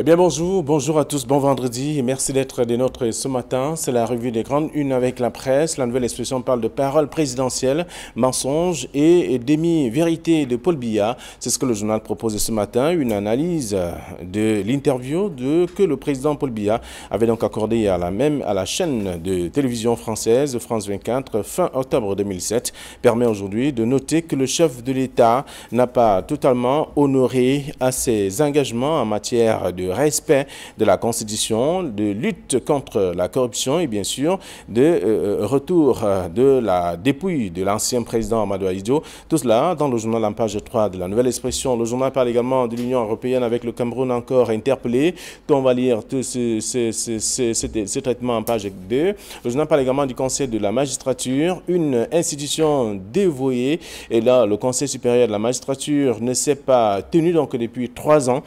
Eh bien bonjour à tous, bon vendredi et merci d'être des nôtres ce matin. C'est la revue des grandes unes avec la presse. La nouvelle expression parle de parole présidentielle, mensonges et demi-vérité de Paul Biya. C'est ce que le journal propose ce matin, une analyse de l'interview que le président Paul Biya avait donc accordé à la chaîne de télévision française France 24 fin octobre 2007 permet aujourd'hui de noter que le chef de l'État n'a pas totalement honoré à ses engagements en matière de respect de la Constitution, de lutte contre la corruption et bien sûr de retour de la dépouille de l'ancien président Amadou Ahidjo. Tout cela dans le journal en page 3 de la nouvelle expression. Le journal parle également de l'Union européenne avec le Cameroun encore interpellé. On va lire tous ces traitements en page 2. Le journal parle également du Conseil de la magistrature, une institution dévouée. Et là, le Conseil supérieur de la magistrature ne s'est pas tenu donc depuis 3 ans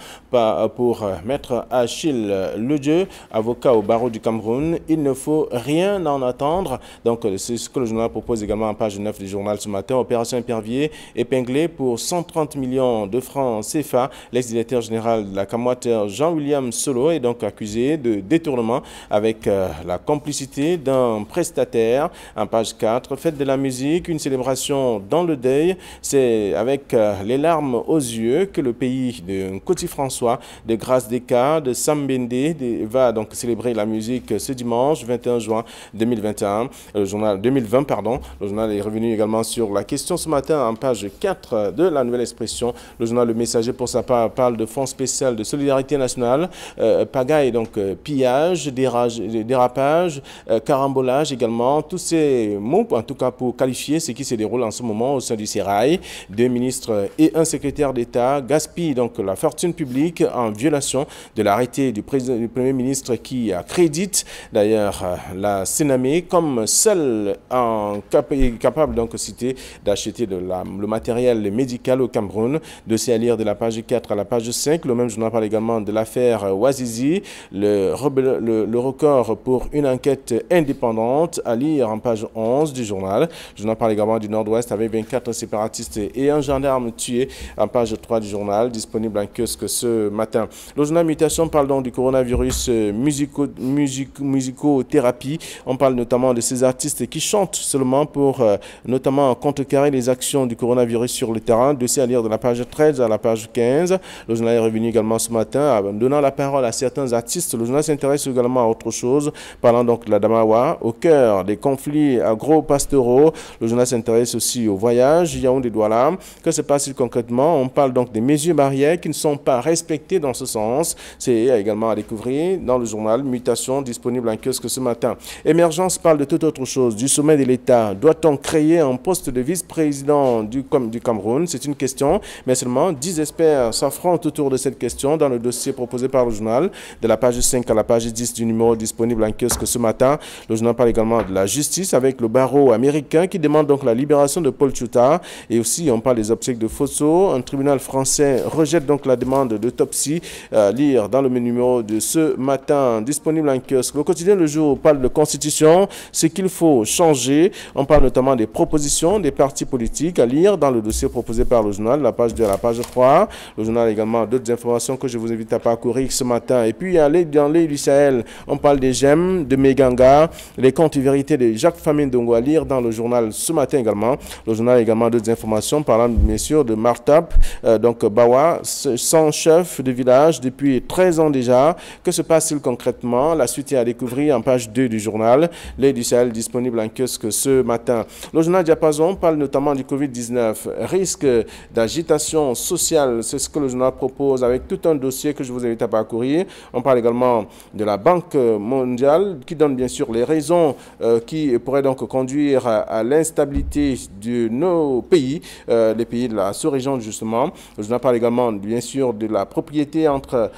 pour Maître Achille Ledieu, avocat au barreau du Cameroun. Il ne faut rien en attendre. Donc, c'est ce que le journal propose également en page 9 du journal ce matin. Opération Épervier épinglée pour 130 millions de francs CFA. L'ex-directeur général de la Camoite, Jean-William Solo, est donc accusé de détournement avec la complicité d'un prestataire. En page 4, fête de la musique, une célébration dans le deuil. C'est avec les larmes aux yeux que le pays de Coty-François, de Grâce-des-Cas, de Sambende va donc célébrer la musique ce dimanche 21 juin 2021. Le journal 2020, pardon. Le journal est revenu également sur la question ce matin en page 4 de la nouvelle expression. Le journal Le Messager pour sa part parle de fonds spécial de solidarité nationale, pagaille donc pillage, dérapage, carambolage également. Tous ces mots en tout cas pour qualifier ce qui se déroule en ce moment au sein du Sérail. 2 ministres et un secrétaire d'État gaspillent donc la fortune publique en violation de l'arrêté du Premier ministre qui accrédite d'ailleurs la Sénamé comme seule capable donc cité d'acheter le matériel médical au Cameroun. Dossier à lire de la page 4 à la page 5. Le même journal parle également de l'affaire Ouazizi, le record pour une enquête indépendante à lire en page 11 du journal. Le journal parle également du Nord-Ouest avec 24 séparatistes et un gendarme tué en page 3 du journal, disponible en kiosque ce matin. Le journal Mutation parle donc du coronavirus musicothérapie. On parle notamment de ces artistes qui chantent seulement pour notamment contrecarrer les actions du coronavirus sur le terrain. Dossier à lire de la page 13 à la page 15. Le journal est revenu également ce matin en donnant la parole à certains artistes. Le journal s'intéresse également à autre chose, parlant donc de la Damawa, au cœur des conflits agro-pastoraux. Le journal s'intéresse aussi au voyage, Yaoundé-Douala. Que se passe-t-il concrètement? On parle donc des mesures barrières qui ne sont pas respectées dans ce sens. C'est également à découvrir dans le journal Mutation, disponible en kiosque ce matin. Émergence parle de toute autre chose, du sommet de l'État. Doit-on créer un poste de vice-président du Cameroun? C'est une question, mais seulement 10 experts s'affrontent autour de cette question dans le dossier proposé par le journal, de la page 5 à la page 10 du numéro disponible en kiosque ce matin. Le journal parle également de la justice avec le barreau américain qui demande donc la libération de Paul Tchouta. Et aussi, on parle des obsèques de Fosso. Un tribunal français rejette donc la demande d'autopsie. Lire dans le numéro de ce matin, disponible en kiosque. Le quotidien Le Jour parle de constitution, ce qu'il faut changer. On parle notamment des propositions des partis politiques à lire dans le dossier proposé par le journal, la page 2 à la page 3. Le journal a également d'autres informations que je vous invite à parcourir ce matin. Et puis, dans l'île du Sahel, on parle des gemmes, de Meganga, les contes et vérités de Jacques Famine Dongo à lire dans le journal ce matin également. Le journal a également d'autres informations parlant bien sûr de Martap, donc Bawa, sans chef de village depuis 13 ans déjà. Que se passe-t-il concrètement? La suite est à découvrir en page 2 du journal. L'île du Sahel disponible en kiosque ce matin. Le journal Diapason parle notamment du Covid-19. Risque d'agitation sociale, c'est ce que le journal propose avec tout un dossier que je vous invite à parcourir. On parle également de la Banque mondiale qui donne bien sûr les raisons qui pourraient donc conduire à l'instabilité de nos pays, les pays de la sous-région justement. Le journal parle également bien sûr de la propriété entre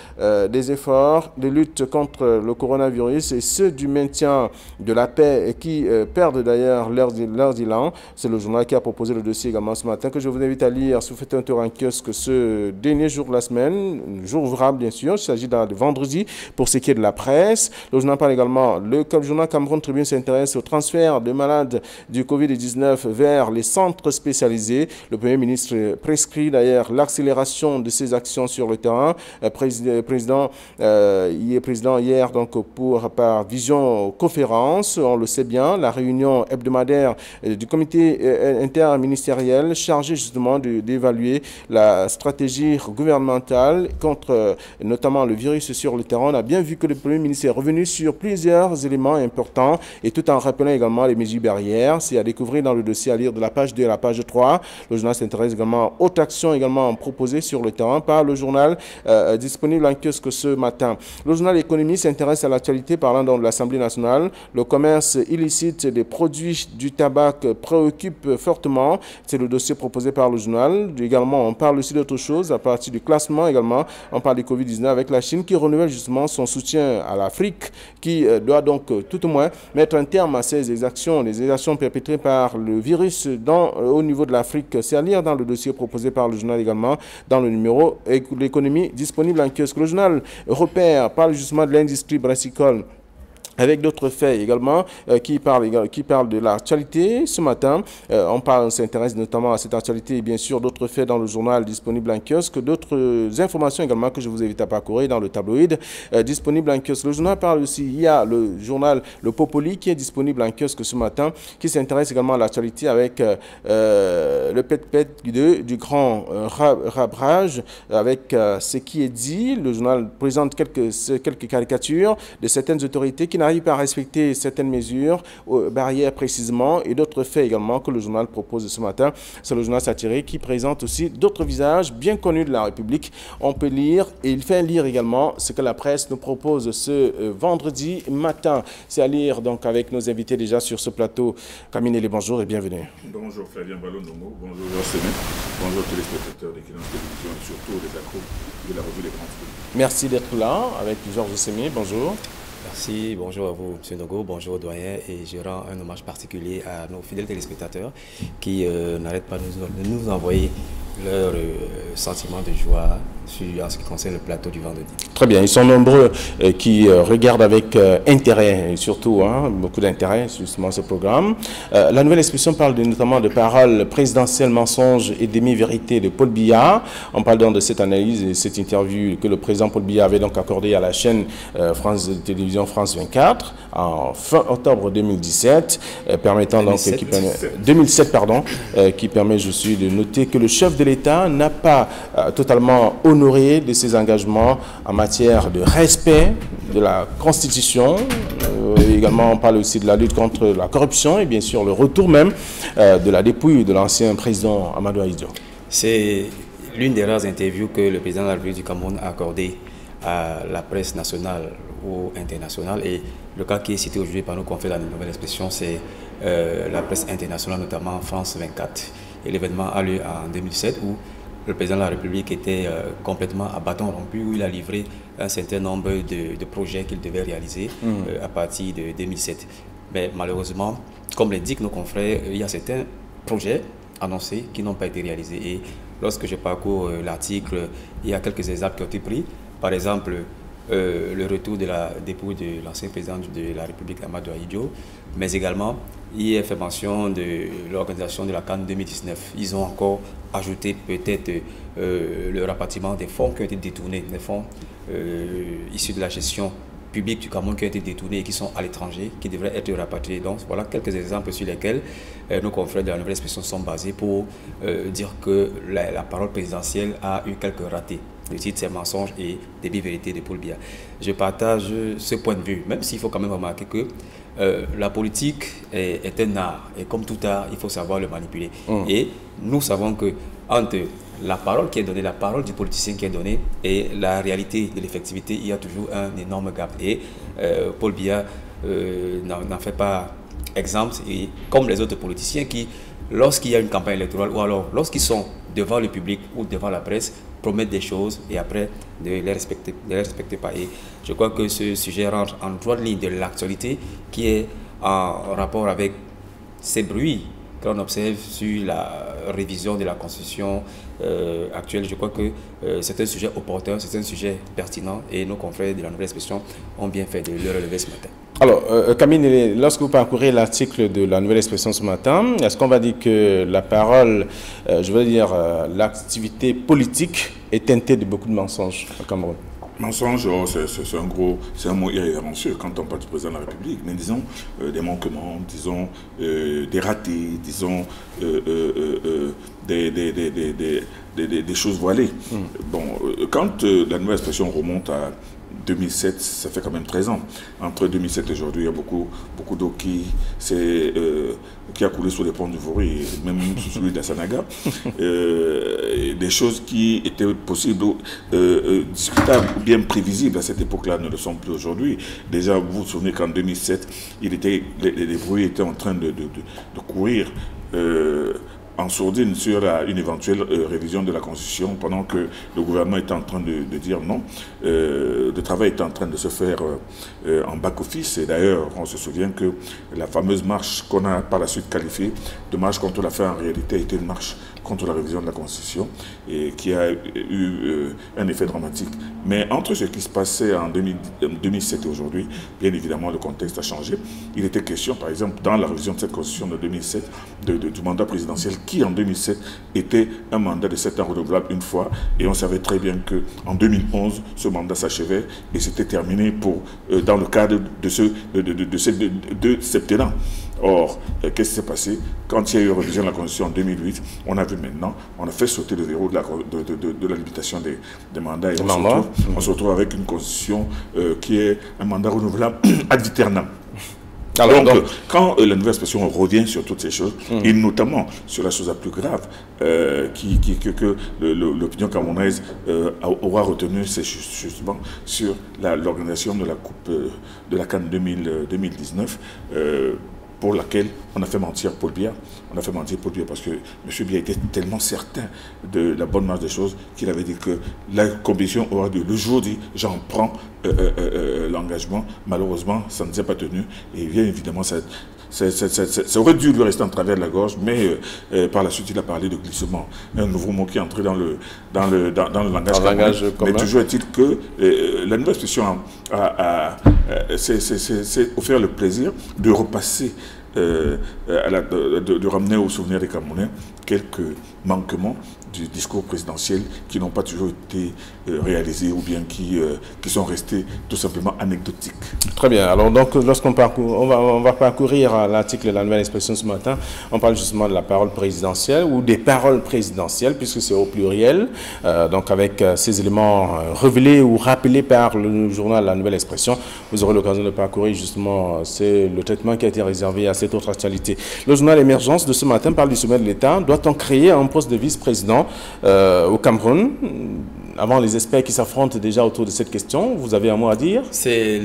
des efforts de lutte contre le coronavirus et ceux du maintien de la paix et qui perdent d'ailleurs leurs élans. C'est le journal qui a proposé le dossier également ce matin que je vous invite à lire si vous faites un tour en kiosque ce dernier jour de la semaine, jour ouvrable bien sûr. Il s'agit de vendredi pour ce qui est de la presse. Le journal parle également, le journal Cameroun Tribune s'intéresse au transfert de malades du Covid-19 vers les centres spécialisés. Le Premier ministre prescrit d'ailleurs l'accélération de ces actions sur le terrain. président hier donc par visioconférence. On le sait bien, la réunion hebdomadaire du comité interministériel chargé justement d'évaluer la stratégie gouvernementale contre notamment le virus sur le terrain. On a bien vu que le Premier ministre est revenu sur plusieurs éléments importants et tout en rappelant également les mesures barrières. C'est à découvrir dans le dossier à lire de la page 2 à la page 3. Le journal s'intéresse également aux actions également proposées sur le terrain par le journal disponible en kiosque ce matin. Le journal Économie s'intéresse à l'actualité parlant donc de l'Assemblée nationale. Le commerce illicite des produits du tabac préoccupe fortement. C'est le dossier proposé par le journal. Également, on parle aussi d'autres choses à partir du classement également. On parle du Covid-19 avec la Chine qui renouvelle justement son soutien à l'Afrique, qui doit donc tout au moins mettre un terme à ces exactions, les exactions perpétrées par le virus au niveau de l'Afrique. C'est à lire dans le dossier proposé par le journal également, dans le numéro L'économie disponible en kiosque. Le journal Repère parle justement de l'industrie brassicole, avec d'autres faits également qui parlent de l'actualité. Ce matin, on s'intéresse notamment à cette actualité et bien sûr d'autres faits dans le journal disponible en kiosque, d'autres informations également que je vous invite à parcourir dans le tabloïd disponible en kiosque. Le journal parle aussi, il y a le journal Le Popoli qui est disponible en kiosque ce matin, qui s'intéresse également à l'actualité avec le pet-pet du grand rabrage, avec ce qui est dit. Le journal présente quelques caricatures de certaines autorités qui n'arrivent pas à respecter certaines mesures, barrières précisément, et d'autres faits également que le journal propose ce matin. C'est le journal satirique qui présente aussi d'autres visages bien connus de la République. On peut lire, et il fait lire également ce que la presse nous propose ce vendredi matin. C'est à lire donc avec nos invités déjà sur ce plateau. Camille Nelly, bonjour et bienvenue. Bonjour Flavien Ballon-Dongo, bonjour Jossémé, bonjour téléspectateurs d'Excellence Télévision et surtout les accros de la revue Les Grands Titres. Merci d'être là avec Georges Jossémé, bonjour. Merci, bonjour à vous, M. Nogo, bonjour doyen, et je rends un hommage particulier à nos fidèles téléspectateurs qui n'arrêtent pas de nous envoyer leurs sentiments de joie en ce qui concerne le plateau du vendredi. Très bien, ils sont nombreux qui regardent avec intérêt, et surtout beaucoup d'intérêt justement ce programme. La nouvelle expression parle notamment de paroles présidentielles, mensonges et demi-vérités de Paul Biya. On parle donc de cette analyse et cette interview que le président Paul Biya avait donc accordée à la chaîne France Télévisions France 24 en fin octobre 2017, permettant 2007 pardon, qui permet de noter que le chef de l'État n'a pas totalement honoré de ses engagements en matière de respect de la Constitution. Également, on parle aussi de la lutte contre la corruption et bien sûr le retour même de la dépouille de l'ancien président Amadou Ahidjo. C'est l'une des rares interviews que le président de la République du Cameroun a accordé à la presse nationale ou internationale. Et le cas qui est cité aujourd'hui par nos confrères de la nouvelle expression, c'est la presse internationale, notamment France 24. Et l'événement a lieu en 2007 où le président de la République était complètement à bâton rompu, où il a livré un certain nombre de projets qu'il devait réaliser à partir de 2007. Mais malheureusement, comme l'indiquent nos confrères, il y a certains projets annoncés qui n'ont pas été réalisés. Et lorsque je parcours l'article, il y a quelques exemples qui ont été pris. Par exemple, le retour de la dépouille de l'ancien président de la République, Amadou Ahidjo, mais également, il est fait mention de l'organisation de la CAN 2019. Ils ont encore ajouté peut-être le rapatriement des fonds qui ont été détournés, des fonds issus de la gestion publique du Cameroun qui ont été détournés et qui sont à l'étranger, qui devraient être rapatriés. Donc voilà quelques exemples sur lesquels nos confrères de la nouvelle expression sont basés pour dire que la parole présidentielle a eu quelques ratés. Le titre, c'est mensonges et demi-vérités de Paul Biya. Je partage ce point de vue, même s'il faut quand même remarquer que la politique est un art, et comme tout art, il faut savoir le manipuler. Et nous savons que entre la parole qui est donnée, la parole du politicien qui est donnée et la réalité de l'effectivité, il y a toujours un énorme gap. Et Paul Biya n'en fait pas exemple, et comme les autres politiciens qui, lorsqu'il y a une campagne électorale ou alors lorsqu'ils sont devant le public ou devant la presse, promettent des choses et après ne les respecter pas. Et je crois que ce sujet rentre en droite ligne de l'actualité qui est en rapport avec ces bruits qu'on observe sur la révision de la Constitution actuelle. Je crois que c'est un sujet opportun, c'est un sujet pertinent et nos confrères de la nouvelle expression ont bien fait de le relever ce matin. Alors, Camille, lorsque vous parcourez l'article de la nouvelle expression ce matin, est-ce qu'on va dire que la parole, je veux dire, l'activité politique est teintée de beaucoup de mensonges au Cameroun? Mensonge, oh, c'est un mot irrévérencieux quand on parle du président de la République, mais disons des manquements, disons des ratés, disons des choses voilées. Bon, quand la nouvelle expression remonte à 2007, ça fait quand même 13 ans. Entre 2007 et aujourd'hui, il y a beaucoup d'eau qui a coulé sous les ponts du Vori, et même sous celui d'Assanaga. Des choses qui étaient possibles, discutables ou bien prévisibles à cette époque-là ne le sont plus aujourd'hui. Déjà, vous vous souvenez qu'en 2007, les bruits étaient en train de courir en sourdine sur une éventuelle révision de la Constitution, pendant que le gouvernement était en train de dire non. Le travail était en train de se faire en back-office, et d'ailleurs, on se souvient que la fameuse marche qu'on a par la suite qualifiée de marche contre la faim, en réalité, était une marche contre la révision de la Constitution, et qui a eu un effet dramatique. Mais entre ce qui se passait en 2007 et aujourd'hui, bien évidemment, le contexte a changé. Il était question, par exemple, dans la révision de cette Constitution de 2007, du mandat présidentiel, qui en 2007 était un mandat de 7 ans renouvelable une fois, et on savait très bien qu'en 2011, ce mandat s'achevait et c'était terminé dans le cadre de ces deux septennats. Or, qu'est-ce qui s'est passé? Quand il y a eu révision de la Constitution en 2008, on a vu maintenant, on a fait sauter le verrou de la limitation des mandats, et on se retrouve avec une Constitution qui est un mandat renouvelable ad vieternam. Alors, donc, quand la nouvelle expression revient sur toutes ces choses, et notamment sur la chose la plus grave que l'opinion camerounaise aura retenue, c'est justement sur l'organisation de la Coupe de la CAN 2019, pour laquelle on a fait mentir Paul Biya. On a fait mentir Paul Biya parce que M. Biya était tellement certain de la bonne marche des choses qu'il avait dit que la compétition aura lieu. Le jour dit, j'en prends l'engagement. Malheureusement, ça ne s'est pas tenu. Et bien évidemment, ça aurait dû lui rester en travers de la gorge, mais par la suite, il a parlé de glissement. Un nouveau mot qui est entré dans le langage commun. Mais toujours est-il que la nouvelle expression s'est offert le plaisir de repasser, de ramener au souvenir des Camerounais quelques manquements du discours présidentiel qui n'ont pas toujours été réalisés ou bien qui sont restés tout simplement anecdotiques. Très bien. Alors donc, lorsqu'on on va parcourir l'article de la nouvelle expression ce matin, on parle justement de la parole présidentielle ou des paroles présidentielles, puisque c'est au pluriel, donc avec ces éléments révélés ou rappelés par le journal La Nouvelle Expression. Vous aurez l'occasion de parcourir justement le traitement qui a été réservé à cette autre actualité. Le journal Émergence de ce matin parle du sommet de l'État. Doit-on créer un poste de vice-président au Cameroun? Avant les experts qui s'affrontent déjà autour de cette question, vous avez un mot à dire? C'est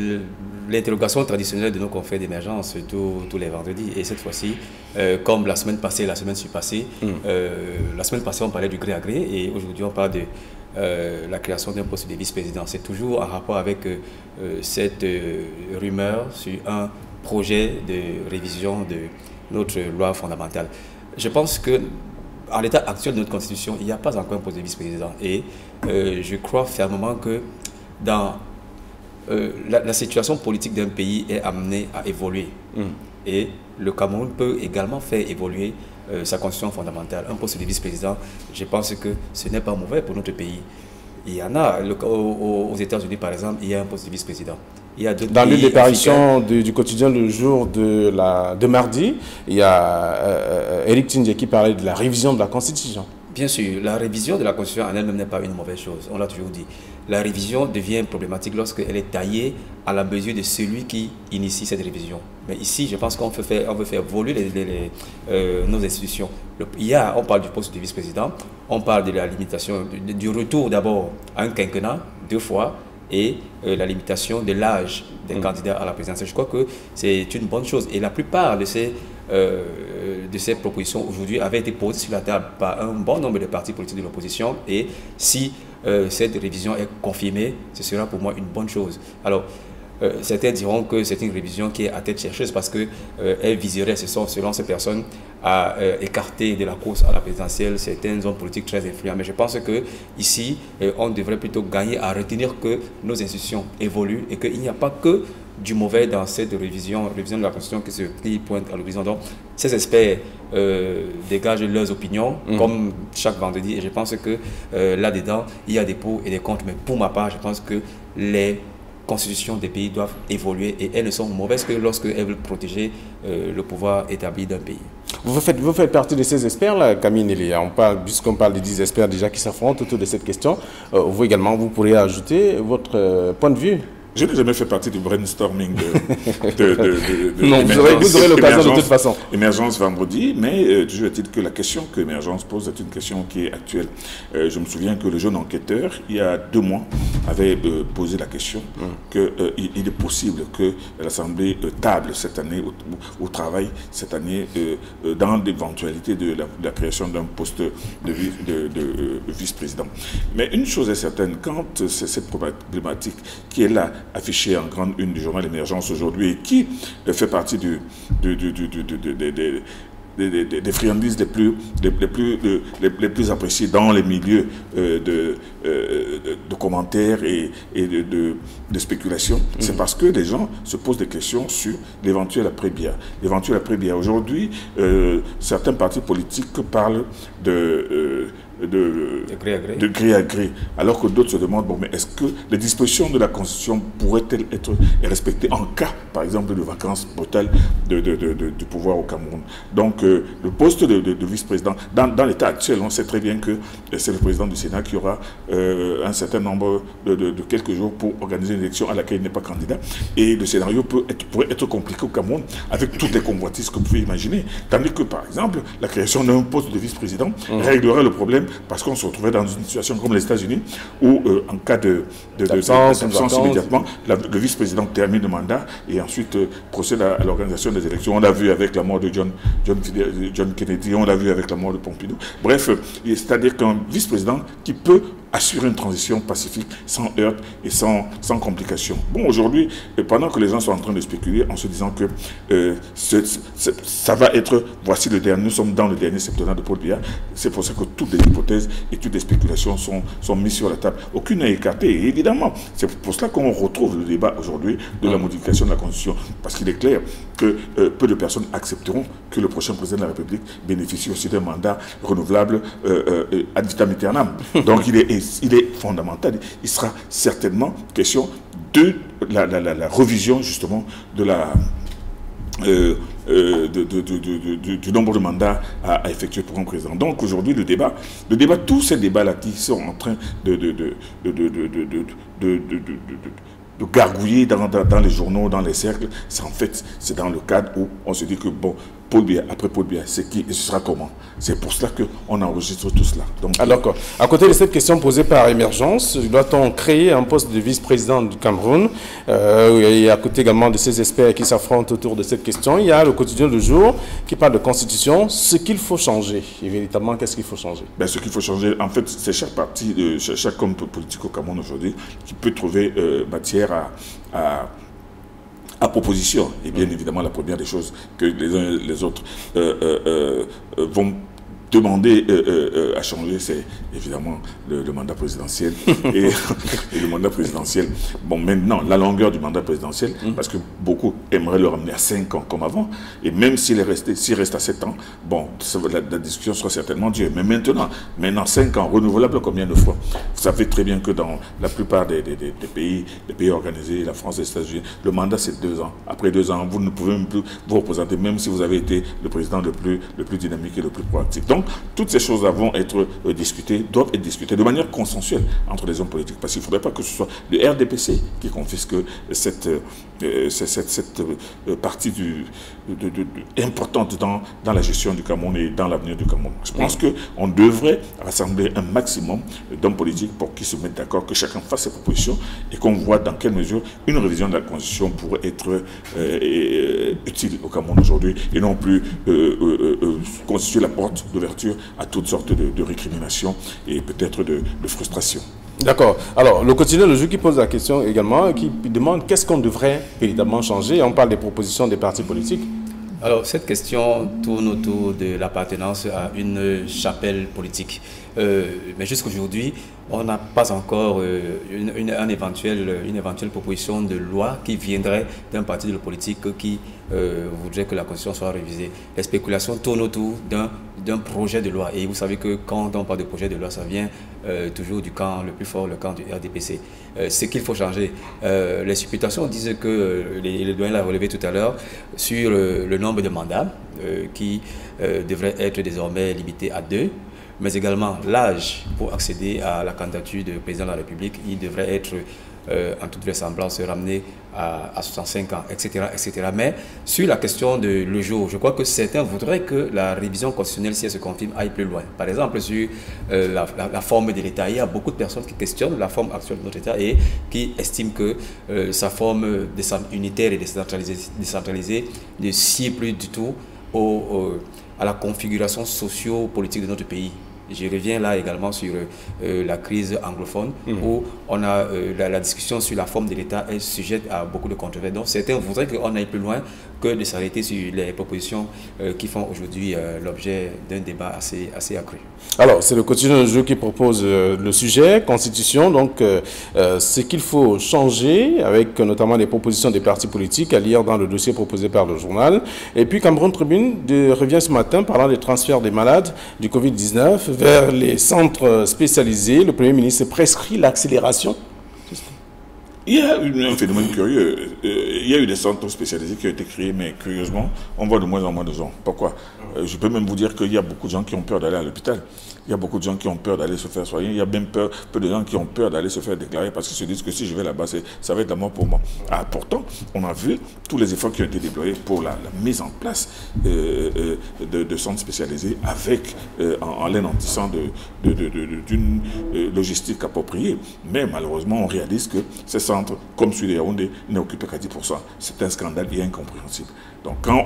l'interrogation traditionnelle de nos confrères d'Émergence tous les vendredis. Et cette fois-ci, comme la semaine passée, la semaine surpassée, la semaine passée on parlait du gré à gré, et aujourd'hui on parle de la création d'un poste de vice-président. C'est toujours en rapport avec cette rumeur sur un projet de révision de notre loi fondamentale. Je pense que à l'état actuel de notre Constitution, il n'y a pas encore un poste de vice-président. Et je crois fermement que dans la situation politique d'un pays est amenée à évoluer. Et le Cameroun peut également faire évoluer sa Constitution fondamentale. Un poste de vice-président, je pense que ce n'est pas mauvais pour notre pays. Il y en a, aux États-Unis par exemple, il y a un poste de vice-président. Dans l'une des parutions du quotidien le jour de mardi, il y a Eric Tindje qui parlait de la révision de la Constitution. Bien sûr, la révision de la Constitution en elle-même n'est pas une mauvaise chose, on l'a toujours dit. La révision devient problématique lorsqu'elle est taillée à la mesure de celui qui initie cette révision. Mais ici, je pense qu'on veut faire évoluer nos institutions. On parle du poste de vice-président, on parle de la limitation, du retour d'abord à un quinquennat, 2 fois, et la limitation de l'âge des candidats à la présidentielle. Je crois que c'est une bonne chose. Et la plupart de ces propositions aujourd'hui avaient été posées sur la table par un bon nombre de partis politiques de l'opposition. Et si cette révision est confirmée, ce sera pour moi une bonne chose. Alors, certains diront que c'est une révision qui est à tête chercheuse parce qu'elle viserait, selon ces personnes, à écarter de la course à la présidentielle certains hommes politiques très influents. Mais je pense qu'ici, on devrait plutôt gagner à retenir que nos institutions évoluent et qu'il n'y a pas que du mauvais dans cette révision de la Constitution qui pointe à l'horizon. Donc, ces experts dégagent leurs opinions, comme chaque vendredi, et je pense que là-dedans, il y a des pour et des contre. Mais pour ma part, je pense que les constitutions des pays doivent évoluer et elles ne sont mauvaises que lorsqu'elles veulent protéger le pouvoir établi d'un pays. Vous faites partie de ces experts-là, Camille Nelly. Puisqu'on parle de 10 experts déjà qui s'affrontent autour de cette question, vous également, vous pourriez ajouter votre point de vue. Je n'ai jamais fait partie du brainstorming non, vous aurez l'occasion de toute façon. Émergence vendredi, mais toujours est-il que la question que Émergence pose est une question qui est actuelle. Je me souviens que le jeune enquêteur, il y a 2 mois, avait posé la question qu'il est possible que l'Assemblée table cette année, au travail, cette année, dans l'éventualité de la création d'un poste de vice-président. Mais une chose est certaine, quand c'est cette problématique qui est là, affiché en grande une du journal Émergence aujourd'hui et qui fait partie des friandises les plus appréciées dans les milieux de commentaires et de spéculation, c'est parce que les gens se posent des questions sur l'éventuel après-Biya. L'éventuel après-Biya. Aujourd'hui, certains partis politiques parlent de gré à gré, alors que d'autres se demandent, bon, mais est-ce que les dispositions de la Constitution pourraient-elles être respectées en cas, par exemple, de vacances brutales du pouvoir au Cameroun? Donc, le poste de vice-président, dans l'état actuel, on sait très bien que c'est le président du Sénat qui aura un certain nombre de quelques jours pour organiser une élection à laquelle il n'est pas candidat, et le scénario pourrait être compliqué au Cameroun avec toutes les convoitises que vous pouvez imaginer, tandis que, par exemple, la création d'un poste de vice-président réglerait le problème parce qu'on se retrouvait dans une situation comme les États-Unis où, en cas d'absence immédiatement, le vice-président termine le mandat et ensuite procède à l'organisation des élections. On l'a vu avec la mort de John Kennedy, on l'a vu avec la mort de Pompidou. Bref, c'est-à-dire qu'un vice-président qui peut assurer une transition pacifique, sans heurts et sans complications. Bon, aujourd'hui, pendant que les gens sont en train de spéculer en se disant que ça va être, voici le dernier, nous sommes dans le dernier septennat de Paul Biya, c'est pour ça que toutes les hypothèses et toutes les spéculations sont mises sur la table. Aucune n'est écartée, et évidemment. C'est pour cela qu'on retrouve le débat aujourd'hui de la modification de la Constitution, parce qu'il est clair que peu de personnes accepteront que le prochain président de la République bénéficie aussi d'un mandat renouvelable ad vitam aeternam. Donc il est fondamental. Il sera certainement question de la revision justement du nombre de mandats à effectuer pour un président. Donc aujourd'hui, le débat, tous ces débats-là qui sont en train de gargouiller dans les journaux, dans les cercles, c'est dans le cadre où on se dit que bon, Paul Biya, après Paul Biya, c'est qui et ce sera comment? C'est pour cela qu'on enregistre tout cela. Alors, à côté de cette question posée par Émergence, doit-on créer un poste de vice-président du Cameroun? Et à côté également de ces experts qui s'affrontent autour de cette question, il y a le quotidien du jour qui parle de constitution, ce qu'il faut changer. Et véritablement, qu'est-ce qu'il faut changer? Ce qu'il faut changer, en fait, c'est chaque parti, chaque homme politique au Cameroun aujourd'hui qui peut trouver matière à proposition. Et bien évidemment, la première des choses que les uns et les autres vont demander à changer, c'est évidemment le mandat présidentiel. et le mandat présidentiel, bon, maintenant, la longueur du mandat présidentiel, parce que beaucoup aimeraient le ramener à 5 ans comme avant, et même s'il reste à 7 ans, bon, la discussion sera certainement dure. Mais maintenant 5 ans, renouvelable combien de fois? Vous savez très bien que dans la plupart des pays organisés, la France et les États-Unis, le mandat c'est 2 ans. Après 2 ans, vous ne pouvez même plus vous représenter, même si vous avez été le président le plus dynamique et le plus proactif. Donc, toutes ces choses-là vont être discutées, doivent être discutées de manière consensuelle entre les hommes politiques. Parce qu'il ne faudrait pas que ce soit le RDPC qui confisque cette partie importante dans la gestion du Cameroun et dans l'avenir du Cameroun. Je pense qu'on devrait rassembler un maximum d'hommes politiques pour qu'ils se mettent d'accord, que chacun fasse ses propositions et qu'on voit dans quelle mesure une révision de la Constitution pourrait être utile au Cameroun aujourd'hui et non plus constituer la porte d'ouverture à toutes sortes de récriminations et peut-être de frustrations. D'accord. Alors, le quotidien Le Jour qui pose la question également, qui demande qu'est-ce qu'on devrait véritablement changer. On parle des propositions des partis politiques. Alors, cette question tourne autour de l'appartenance à une chapelle politique. Mais jusqu'aujourd'hui, on n'a pas encore une éventuelle proposition de loi qui viendrait d'un parti de la politique qui voudrait que la Constitution soit révisée. Les spéculations tournent autour d'un projet de loi. Et vous savez que quand on parle de projet de loi, ça vient toujours du camp le plus fort, le camp du RDPC. Ce qu'il faut changer. Les supputations disent que, le doyen l'a relevé tout à l'heure, sur le nombre de mandats qui devrait être désormais limité à 2. Mais également l'âge pour accéder à la candidature de président de la République, il devrait être en toute vraisemblance ramené à 65 ans, etc., etc. Mais sur la question de le jour, je crois que certains voudraient que la révision constitutionnelle, si elle se confirme, aille plus loin. Par exemple, sur la forme de l'État, il y a beaucoup de personnes qui questionnent la forme actuelle de notre État et qui estiment que sa forme unitaire et décentralisée ne sied plus du tout à la configuration socio-politique de notre pays. Je reviens là également sur la crise anglophone, où on a la discussion sur la forme de l'État est sujette à beaucoup de controverses. Donc certains voudraient qu'on aille plus loin que de s'arrêter sur les propositions qui font aujourd'hui l'objet d'un débat assez accru. Alors, c'est le quotidien de jeu qui propose le sujet, Constitution, donc ce qu'il faut changer, avec notamment les propositions des partis politiques à lire dans le dossier proposé par le journal. Et puis Cameroun Tribune revient ce matin parlant des transferts des malades du Covid-19 vers les centres spécialisés. Le Premier ministre prescrit l'accélération. Il y a un phénomène curieux. Il y a eu des centres spécialisés qui ont été créés, mais curieusement, on voit de moins en moins de gens. Pourquoi? Je peux même vous dire qu'il y a beaucoup de gens qui ont peur d'aller à l'hôpital. Il y a beaucoup de gens qui ont peur d'aller se faire soigner. Il y a même peu de gens qui ont peur d'aller se faire déclarer parce qu'ils se disent que si je vais là-bas, ça va être la mort pour moi. Ah, pourtant, on a vu tous les efforts qui ont été déployés pour la mise en place de centres spécialisés en l'anéantissant d'une logistique appropriée. Mais malheureusement, on réalise que ces centres, comme celui de Yaoundé, n'est occupé qu'à 10%. C'est un scandale bien incompréhensible. Donc quand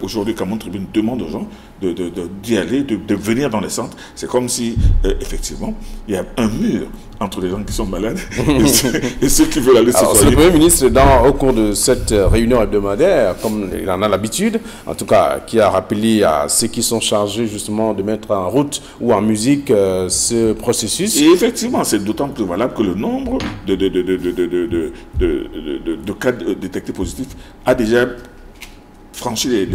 aujourd'hui, Cameroun Tribune demande aux gens d'y aller, de venir dans les centres, c'est comme si, effectivement, il y a un mur entre les gens qui sont malades et ceux qui veulent aller se soigner. Le Premier ministre, au cours de cette réunion hebdomadaire, comme il en a l'habitude, en tout cas, qui a rappelé à ceux qui sont chargés justement de mettre en route ou en musique ce processus. Et effectivement, c'est d'autant plus valable que le nombre de cas détectés positifs a déjà franchi les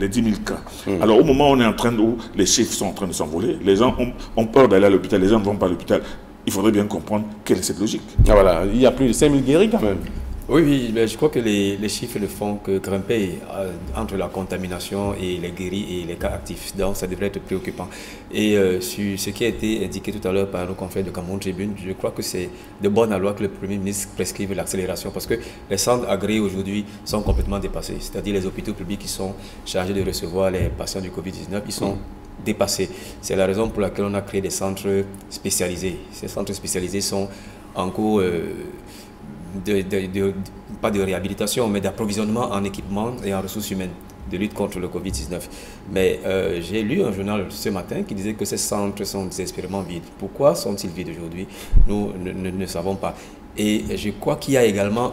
10 000 cas. Alors au moment où où les chiffres sont en train de s'envoler, les gens ont peur d'aller à l'hôpital, les gens ne vont pas à l'hôpital. Il faudrait bien comprendre quelle est cette logique. Ah voilà, il y a plus de 5 000 guéris quand même. Oui, mais je crois que les chiffres ne font que grimper entre la contamination et les guéris et les cas actifs. Donc ça devrait être préoccupant. Et sur ce qui a été indiqué tout à l'heure par nos confrères de Cameroun Tribune, je crois que c'est de bonne loi que le Premier ministre prescrive l'accélération parce que les centres agréés aujourd'hui sont complètement dépassés. C'est-à-dire les hôpitaux publics qui sont chargés de recevoir les patients du Covid-19, ils sont dépassés. C'est la raison pour laquelle on a créé des centres spécialisés. Ces centres spécialisés sont en cours pas de réhabilitation, mais d'approvisionnement en équipement et en ressources humaines de lutte contre le Covid-19. Mais j'ai lu un journal ce matin qui disait que ces centres sont désespérément vides. Pourquoi sont-ils vides aujourd'hui? Nous ne savons pas. Et je crois qu'il y a également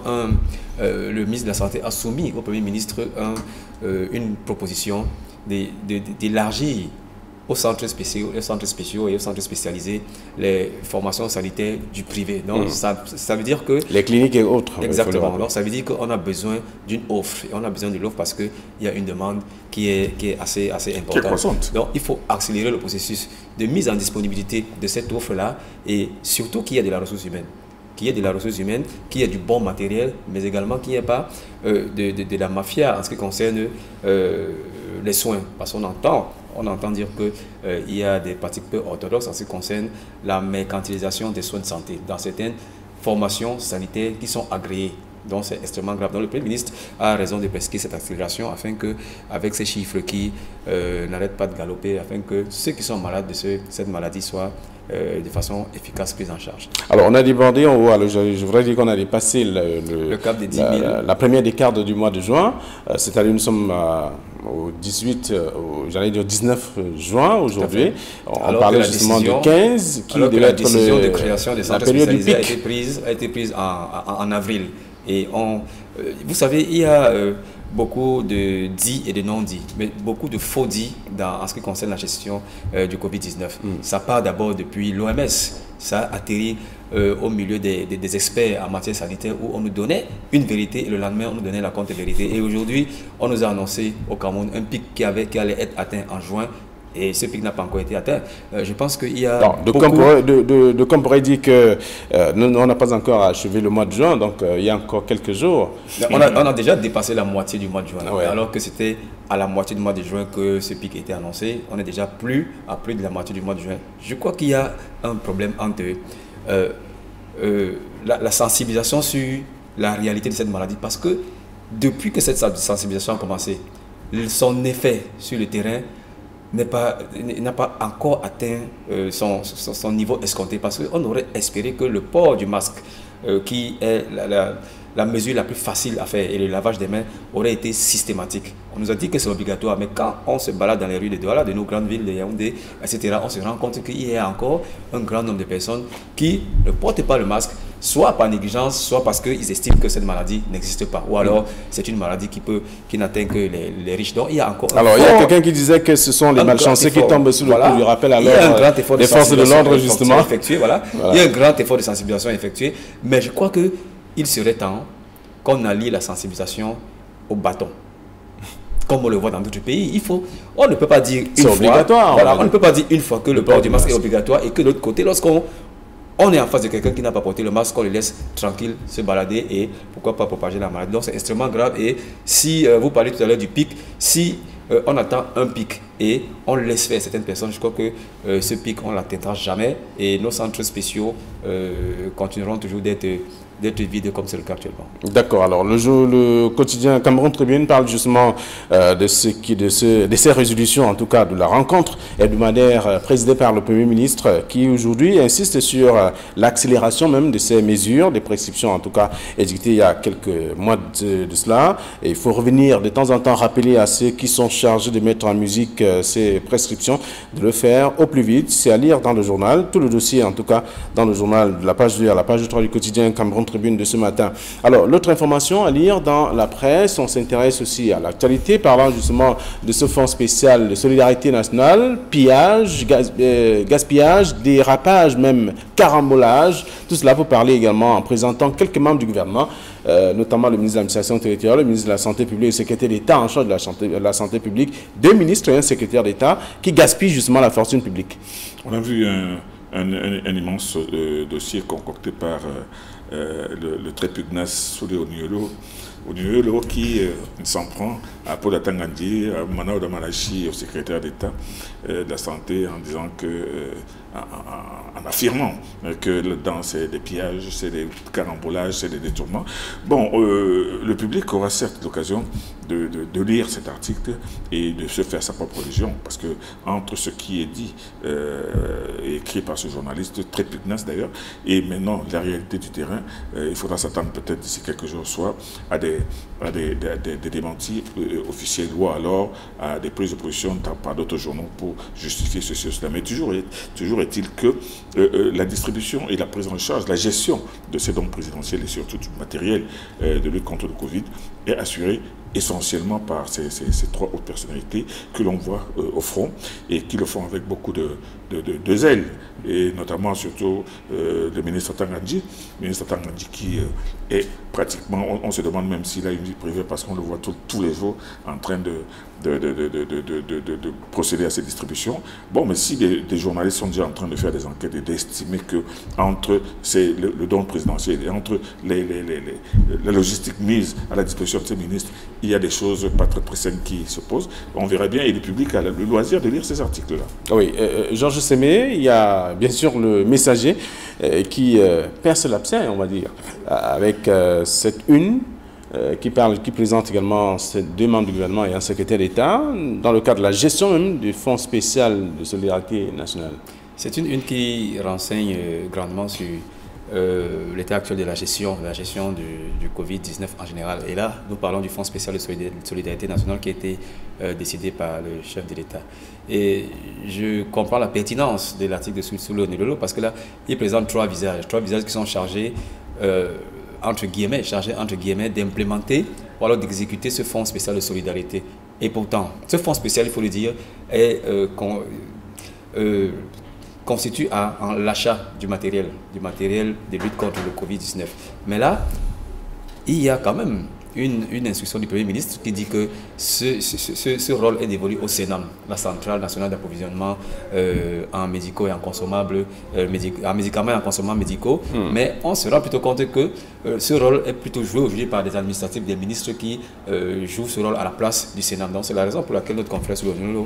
le ministre de la Santé a soumis au Premier ministre une proposition d'élargir aux centres spéciaux et aux centres spécialisés les formations sanitaires du privé. Donc ça veut dire que... Les cliniques et autres. Exactement. Donc ça veut dire qu'on a besoin d'une offre. Et on a besoin de l'offre parce qu'il y a une demande qui est assez importante. Qui est croissante. Donc il faut accélérer le processus de mise en disponibilité de cette offre-là et surtout qu'il y ait de la ressource humaine. Qu'il y ait de la ressource humaine, qu'il y ait du bon matériel, mais également qu'il n'y ait pas de la mafia en ce qui concerne les soins. Parce qu'on entend dire qu'il y a des pratiques peu orthodoxes en ce qui concerne la mercantilisation des soins de santé dans certaines formations sanitaires qui sont agréées. Donc c'est extrêmement grave. Donc le Premier ministre a raison de prescrire cette accélération afin que, avec ces chiffres qui n'arrêtent pas de galoper, afin que ceux qui sont malades de cette maladie soient de façon efficace pris en charge. Alors on a débordé en haut, alors je voudrais dire qu'on a dépassé le cap des 10 000. La première décade du mois de juin, c'est-à-dire nous sommes au 19 juin aujourd'hui. On parlait justement de 15 qui devait être la décision de création des centres spécialisés a été prise en avril. Et vous savez, il y a beaucoup de dits et de non-dits, mais beaucoup de faux dits en ce qui concerne la gestion du Covid-19. Ça part d'abord depuis l'OMS, ça atterrit au milieu des experts en matière sanitaire où on nous donnait une vérité et le lendemain on nous donnait la contre-vérité. Et aujourd'hui, on nous a annoncé au Cameroun un pic qui allait être atteint en juin. Et ce pic n'a pas encore été atteint. Je pense qu'il y a Comme pourrait dire que on n'a pas encore achevé le mois de juin, donc il y a encore quelques jours. On a déjà dépassé la moitié du mois de juin, ouais. Alors que c'était à la moitié du mois de juin que ce pic était annoncé. On est déjà à plus de la moitié du mois de juin. Je crois qu'il y a un problème entre la sensibilisation sur la réalité de cette maladie, parce que depuis que cette sensibilisation a commencé, son effet sur le terrain n'a pas encore atteint son niveau escompté, parce qu'on aurait espéré que le port du masque, qui est la mesure la plus facile à faire, et le lavage des mains aurait été systématique. On nous a dit que c'est obligatoire, mais quand on se balade dans les rues de Douala, de nos grandes villes, de Yaoundé, etc., on se rend compte qu'il y a encore un grand nombre de personnes qui ne portent pas le masque, soit par négligence, soit parce qu'ils estiment que cette maladie n'existe pas. Ou alors, c'est une maladie qui n'atteint que les riches. Donc, il y a encore... Alors, il y a quelqu'un qui disait que ce sont les malchanceux qui tombent sous le coup du rappel. Alors, il y a un grand effort des forces de l'ordre, justement. Effectué, voilà. Il y a un grand effort de sensibilisation effectué. Mais je crois qu'il serait temps qu'on allie la sensibilisation au bâton. Comme on le voit dans d'autres pays, on ne peut pas dire une fois... obligatoire. Voilà, on ne peut pas dire une fois que le port du masque est obligatoire et que de l'autre côté, lorsqu'on est en face de quelqu'un qui n'a pas porté le masque, on le laisse tranquille se balader et pourquoi pas propager la maladie. Donc c'est extrêmement grave. Et si vous parlez tout à l'heure du pic, si on attend un pic et on laisse faire certaines personnes, je crois que ce pic, on ne l'atteindra jamais. Et nos centres spéciaux continueront toujours d'être vides comme c'est le cas actuellement. D'accord. Alors le quotidien Cameroun Tribune parle justement de ces résolutions, en tout cas de la rencontre hebdomadaire présidée par le Premier ministre, qui aujourd'hui insiste sur l'accélération même de ces mesures, des prescriptions en tout cas édictées il y a quelques mois de cela. Et il faut revenir de temps en temps rappeler à ceux qui sont chargés de mettre en musique ces prescriptions de le faire au plus vite. C'est à lire dans le journal, tout le dossier en tout cas dans le journal de la page 2 à la page 3 du quotidien Cameroun Tribune de ce matin. Alors, l'autre information à lire dans la presse, on s'intéresse aussi à l'actualité, parlant justement de ce fonds spécial de solidarité nationale, pillage, gaspillage, dérapage, même carambolage. Tout cela pour parler également en présentant quelques membres du gouvernement, notamment le ministre de l'administration territoriale, le ministre de la santé publique et le secrétaire d'État en charge de la santé publique, 2 ministres et un secrétaire d'État qui gaspillent justement la fortune publique. On a vu un immense dossier concocté par le très pugnace Soulé Oniolo qui s'en prend à Paul Atangandi, à Manao Damalachi, au secrétaire d'État de la santé, en disant que, en affirmant que là-dedans c'est des pillages, c'est des carambolages, c'est des détournements. Bon, le public aura certes l'occasion de lire cet article et de se faire sa propre religion, parce que entre ce qui est dit et écrit par ce journaliste, très pugnace d'ailleurs, et maintenant la réalité du terrain, il faudra s'attendre peut-être d'ici quelques jours, soit à des démentis officiels ou alors à des prises de position par d'autres journaux pour justifier ceci ou cela. Mais toujours est-il que la distribution et la prise en charge, la gestion de ces dons présidentiels et surtout du matériel de lutte contre le Covid est assurée essentiellement par ces 3 hautes personnalités que l'on voit au front et qui le font avec beaucoup de zèle, et notamment surtout le ministre Tangandji qui est pratiquement, on se demande même s'il a une vie privée parce qu'on le voit tous les jours en train de procéder à ces distributions. Bon, mais si des journalistes sont déjà en train de faire des enquêtes et d'estimer que entre le don présidentiel et entre la logistique mise à la disposition de ces ministres, il y a des choses pas très saines qui se posent, on verra bien, et le public a le loisir de lire ces articles-là. Oui, Georges Sémé, il y a bien sûr le Messager qui perce l'abcès, on va dire, avec cette une qui présente également ces 2 membres du gouvernement et un secrétaire d'État dans le cadre de la gestion même du Fonds spécial de solidarité nationale. C'est une qui renseigne grandement sur l'état actuel de la gestion du Covid-19 en général. Et là, nous parlons du Fonds spécial de solidarité nationale qui a été décidé par le chef de l'État. Et je comprends la pertinence de l'article de Soulé Oniolo parce que là, il présente 3 visages qui sont chargés entre guillemets, chargé entre guillemets d'implémenter ou alors d'exécuter ce fonds spécial de solidarité. Et pourtant, ce fonds spécial, il faut le dire, est constitue en l'achat du matériel de lutte contre le Covid-19. Mais là, il y a quand même une instruction du Premier ministre qui dit que ce rôle est dévolu au Cénam, la Centrale nationale d'approvisionnement en médicaux et en consommables, en médicaments et en consommables médicaux. Mais on se rend plutôt compte que ce rôle est plutôt joué aujourd'hui par des administratifs, des ministres qui jouent ce rôle à la place du Cénam. Donc c'est la raison pour laquelle notre confrère sur le journal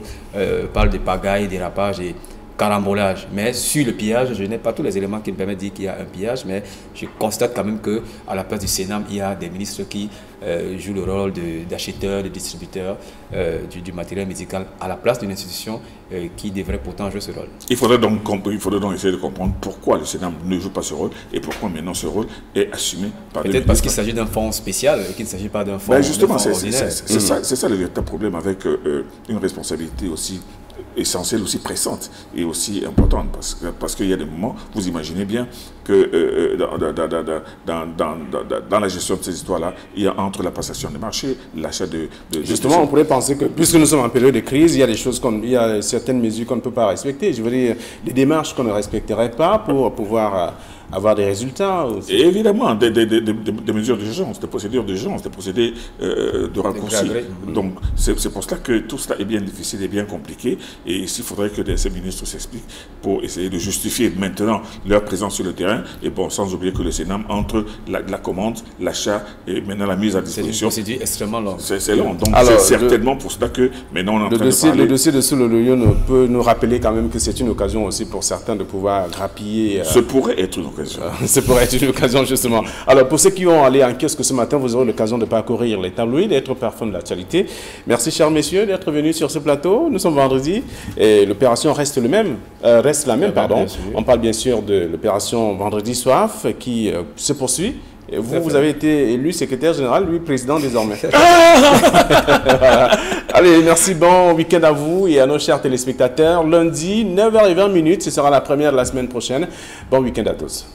parle de pagaille, dérapage et carambolage. Mais sur le pillage, je n'ai pas tous les éléments qui me permettent de dire qu'il y a un pillage, mais je constate quand même qu'à la place du Cénam, il y a des ministres qui jouent le rôle d'acheteurs, de distributeurs du matériel médical à la place d'une institution qui devrait pourtant jouer ce rôle. Il faudrait donc essayer de comprendre pourquoi le Cénam ne joue pas ce rôle et pourquoi maintenant ce rôle est assumé par des ministres. Peut-être parce qu'il s'agit d'un fonds spécial et qu'il ne s'agit pas d'un fonds, justement, ordinaire. C'est ça le véritable problème avec une responsabilité aussi essentielle, aussi pressante et aussi importante, parce qu'il y a des moments, vous imaginez bien que dans la gestion de ces histoires-là, il y a entre la passation des marchés, l'achat de... Justement, on pourrait penser que, puisque nous sommes en période de crise, il y a des choses il y a certaines mesures qu'on ne peut pas respecter. Je veux dire, des démarches qu'on ne respecterait pas pour pouvoir avoir des résultats aussi. Et évidemment, des mesures d'urgence, des procédures d'urgence, des procédés de raccourci. Donc, c'est pour cela que tout cela est bien difficile et bien compliqué. Et ici, il faudrait que ces ministres s'expliquent pour essayer de justifier maintenant leur présence sur le terrain. Et bon, sans oublier que le Cénam, entre la commande, l'achat et maintenant la mise à disposition... C'est une procédure extrêmement longue. C'est long. Donc, c'est certainement pour cela que maintenant on est en train de parler... Le dossier de Soulo-Loyo peut nous rappeler quand même que c'est une occasion aussi pour certains de pouvoir grappiller... Ce pourrait être une occasion. Ça pourrait être une occasion, justement. Alors, pour ceux qui ont allé en kiosque ce matin, vous aurez l'occasion de parcourir les tabloïds, d'être parfum de l'actualité. Merci, chers messieurs, d'être venus sur ce plateau. Nous sommes vendredi et l'opération reste la même. On parle bien sûr de l'opération Vendredi Soif qui se poursuit. Et vous avez été élu secrétaire général, lui président désormais. Voilà. Allez, merci, bon week-end à vous et à nos chers téléspectateurs. Lundi, 9h20, ce sera la première de la semaine prochaine. Bon week-end à tous.